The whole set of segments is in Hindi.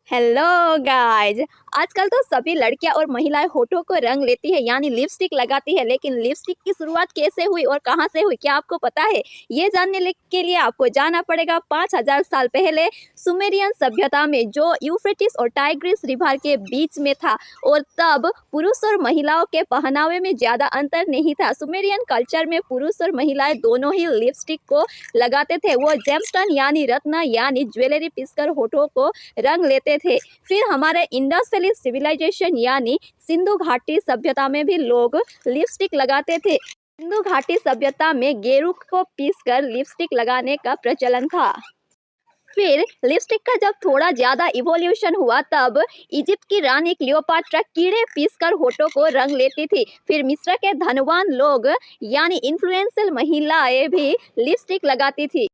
Hello guys. आजकल तो सभी लड़कियां और महिलाएं होठों को रंग लेती है यानी लिपस्टिक लगाती है, लेकिन लिपस्टिक की शुरुआत कैसे हुई और कहां से हुई, क्या आपको पता है? ये जानने के लिए आपको जाना पड़ेगा 5000 साल पहले सुमेरियन सभ्यता में, जो यूफ्रेटिस और टाइग्रिस रिवर के बीच में था। और तब पुरुष और महिलाओं के पहनावे में ज्यादा अंतर नहीं था। सुमेरियन कल्चर में पुरुष और महिलाएं दोनों ही लिपस्टिक को लगाते थे। वो जेमस्टोन यानी रत्न यानी ज्वेलरी पीसकर होठों को रंग लेते थे। फिर हमारे इंडस वैली सिविलाइजेशन यानी सिंधु घाटी सभ्यता में भी लोग लिपस्टिक लगाते थे। सिंधु घाटी सभ्यता में गेरू को पीसकर लिपस्टिक लगाने का प्रचलन था। फिर लिपस्टिक का जब थोड़ा ज्यादा इवोल्यूशन हुआ, तब इजिप्ट की रानी क्लियोपाट्रा कीड़े पीसकर होठों को रंग लेती थी। फिर मिस्र के धनवान लोग यानी इन्फ्लुएंशियल महिलाएं भी लिपस्टिक लगाती थी।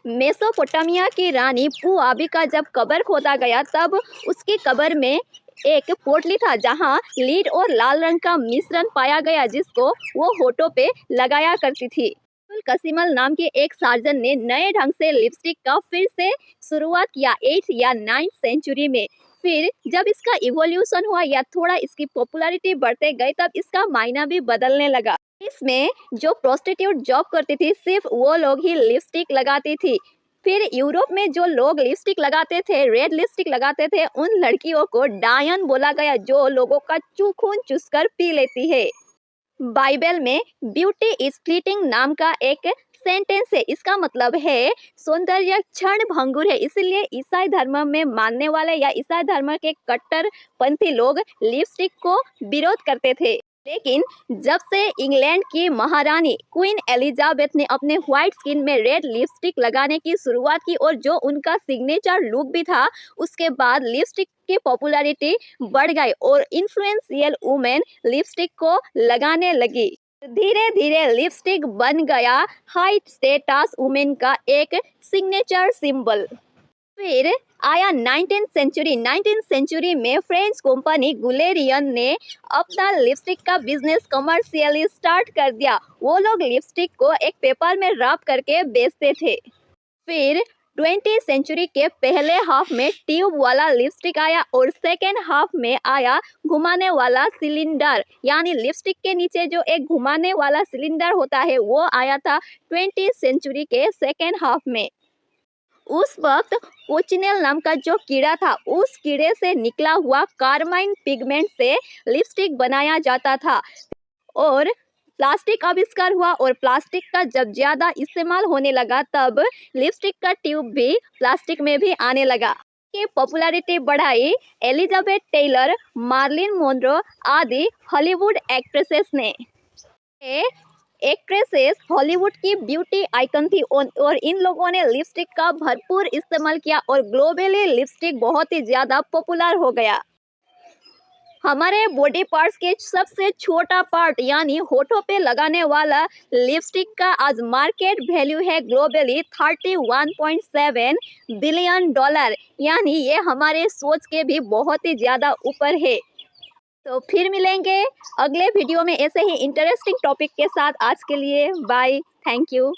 मेसोपोटामिया की रानी पुआबी का जब कब्र खोदा गया, तब उसकी कब्र में एक पोटली था जहां लीड और लाल रंग का मिश्रण पाया गया, जिसको वो होठों पे लगाया करती थी। अब्दुल कसीमल नाम के एक सर्जन ने नए ढंग से लिपस्टिक का फिर से शुरुआत किया 8th या 9th सेंचुरी में। फिर जब इसका इवोल्यूशन हुआ या थोड़ा इसकी पॉपुलैरिटी बढ़ते गई, तब इसका मायना भी बदलने लगा। इसमें जो प्रोस्टिट्यूट जॉब करती थी, सिर्फ वो लोग ही लिपस्टिक लगाती थी। फिर यूरोप में जो लोग लिपस्टिक लगाते थे, रेड लिपस्टिक लगाते थे, उन लड़कियों को डायन बोला गया, जो लोगों का खून चूसकर पी लेती है। बाइबल में ब्यूटी इज फ्लीटिंग नाम का एक सेंटेंस है। इसका मतलब है सौंदर्य क्षण भंगुर है। इसलिए ईसाई धर्म में मानने वाले या ईसाई धर्म के कट्टरपंथी लोग लिपस्टिक को विरोध करते थे। लेकिन जब से इंग्लैंड की महारानी क्वीन एलिजाबेथ ने अपने व्हाइट स्किन में रेड लिपस्टिक लगाने की शुरुआत की, और जो उनका सिग्नेचर लुक भी था, उसके बाद लिपस्टिक की पॉपुलैरिटी बढ़ गई और इन्फ्लुएंशियल वुमेन लिपस्टिक को लगाने लगी। धीरे धीरे लिपस्टिक बन गया हाई स्टेटस वुमेन का एक सिग्नेचर सिंबल। फिर आया 19th सेंचुरी में फ्रेंच कंपनी गुलेरियन ने अपना लिपस्टिक का बिजनेस कमर्शियली स्टार्ट कर दिया। वो लोग लिपस्टिक को एक पेपर में रैप करके बेचते थे। फिर 20th सेंचुरी के पहले हाफ में ट्यूब वाला लिपस्टिक आया और सेकेंड हाफ में आया घुमाने वाला सिलेंडर, यानी लिपस्टिक के नीचे जो एक घुमाने वाला सिलेंडर होता है, वो आया था 20th सेंचुरी के सेकेंड हाफ में। उस वक्त कोचिनेल नाम का जो कीड़ा था, उस कीड़े से निकला हुआ कार्माइन पिगमेंट से लिपस्टिक बनाया जाता था। और प्लास्टिक आविष्कार हुआ, और प्लास्टिक का जब ज्यादा इस्तेमाल होने लगा, तब लिपस्टिक का ट्यूब भी प्लास्टिक में भी आने लगा। की पॉपुलैरिटी बढ़ाई एलिजाबेथ टेलर, मार्लिन मोनरो आदि हॉलीवुड एक्ट्रेसेस ने। एक्ट्रेसेस हॉलीवुड की ब्यूटी आइकन थी, और इन लोगों ने लिपस्टिक का भरपूर इस्तेमाल किया और ग्लोबली लिपस्टिक बहुत ही ज्यादा पॉपुलर हो गया। हमारे बॉडी पार्ट्स के सबसे छोटा पार्ट यानी होठों पे लगाने वाला लिपस्टिक का आज मार्केट वैल्यू है ग्लोबली $31.7 बिलियन, यानी ये हमारे सोच के भी बहुत ही ज्यादा ऊपर है। तो फिर मिलेंगे अगले वीडियो में ऐसे ही इंटरेस्टिंग टॉपिक के साथ। आज के लिए बाय, थैंक यू।